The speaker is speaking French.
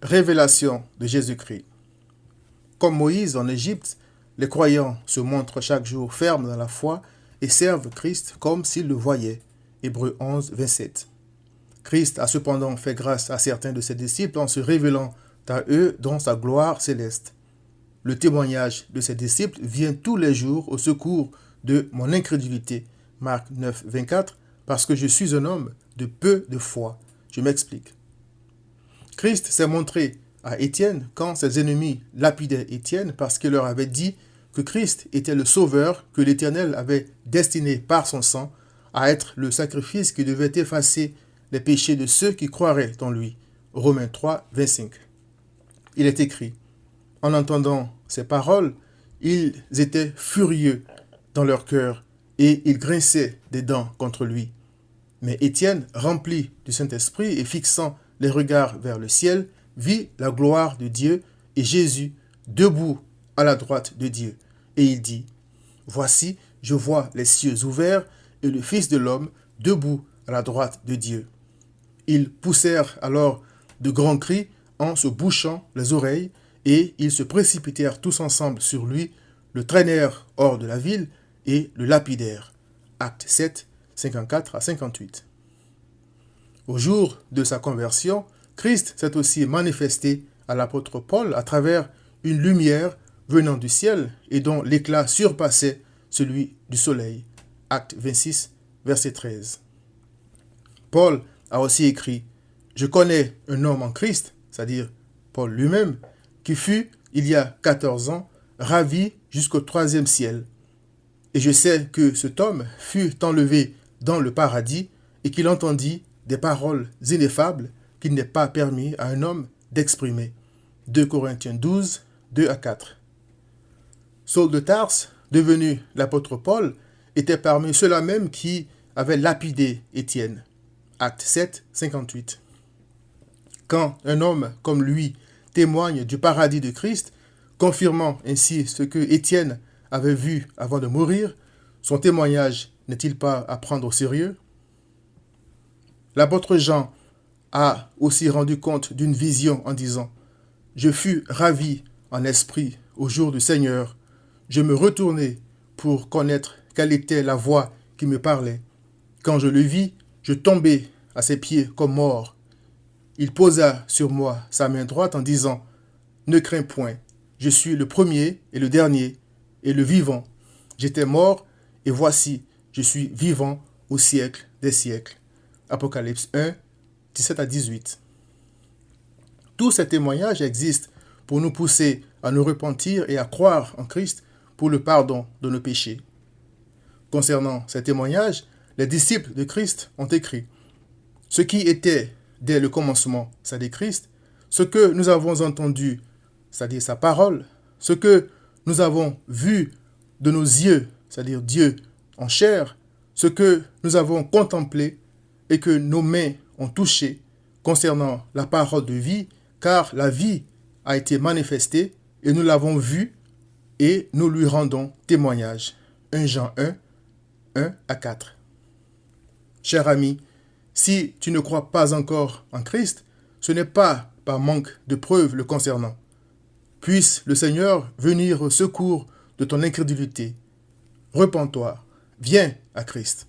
Révélation de Jésus-Christ. Comme Moïse en Égypte, les croyants se montrent chaque jour fermes dans la foi et servent Christ comme s'ils le voyaient. Hébreux 11, 27. Christ a cependant fait grâce à certains de ses disciples en se révélant à eux dans sa gloire céleste. Le témoignage de ses disciples vient tous les jours au secours de mon incrédulité. Marc 9, 24, parce que je suis un homme de peu de foi. Je m'explique. Christ s'est montré à Étienne quand ses ennemis lapidaient Étienne parce qu'il leur avait dit que Christ était le sauveur que l'Éternel avait destiné par son sang à être le sacrifice qui devait effacer les péchés de ceux qui croiraient en lui. Romains 3, 25. Il est écrit, en entendant ces paroles, ils étaient furieux dans leur cœur et ils grinçaient des dents contre lui. Mais Étienne, rempli du Saint-Esprit et fixant les regards vers le ciel, vit la gloire de Dieu et Jésus debout à la droite de Dieu. Et il dit, « Voici, je vois les cieux ouverts et le Fils de l'homme debout à la droite de Dieu. » Ils poussèrent alors de grands cris en se bouchant les oreilles et ils se précipitèrent tous ensemble sur lui, le traînèrent hors de la ville et le lapidèrent. Acte 7, 54 à 58. Au jour de sa conversion, Christ s'est aussi manifesté à l'apôtre Paul à travers une lumière venant du ciel et dont l'éclat surpassait celui du soleil. Acte 26, verset 13. Paul a aussi écrit « Je connais un homme en Christ », c'est-à-dire Paul lui-même, qui fut, il y a 14 ans, ravi jusqu'au 3e ciel. Et je sais que cet homme fut enlevé dans le paradis et qu'il entendit des paroles ineffables qu'il n'est pas permis à un homme d'exprimer. 2 Corinthiens 12, 2 à 4. Saul de Tarse, devenu l'apôtre Paul, était parmi ceux-là même qui avaient lapidé Étienne. Acte 7, 58. Quand un homme comme lui témoigne du paradis de Christ, confirmant ainsi ce que Étienne avait vu avant de mourir, son témoignage n'est-il pas à prendre au sérieux? L'apôtre Jean a aussi rendu compte d'une vision en disant « Je fus ravi en esprit au jour du Seigneur. Je me retournai pour connaître quelle était la voix qui me parlait. Quand je le vis, je tombai à ses pieds comme mort. Il posa sur moi sa main droite en disant « Ne crains point, je suis le premier et le dernier et le vivant. J'étais mort et voici, je suis vivant au siècle des siècles. » Apocalypse 1, 17 à 18. Tous ces témoignages existent pour nous pousser à nous repentir et à croire en Christ pour le pardon de nos péchés. Concernant ces témoignages, les disciples de Christ ont écrit « Ce qui était dès le commencement, c'est-à-dire Christ, ce que nous avons entendu, c'est-à-dire sa parole, ce que nous avons vu de nos yeux, c'est-à-dire Dieu en chair, ce que nous avons contemplé et que nos mains ont touché concernant la parole de vie, car la vie a été manifestée et nous l'avons vue et nous lui rendons témoignage. 1 Jean 1, 1 à 4. Cher ami, si tu ne crois pas encore en Christ, ce n'est pas par manque de preuves le concernant. Puisse le Seigneur venir au secours de ton incrédulité. Repens-toi, viens à Christ.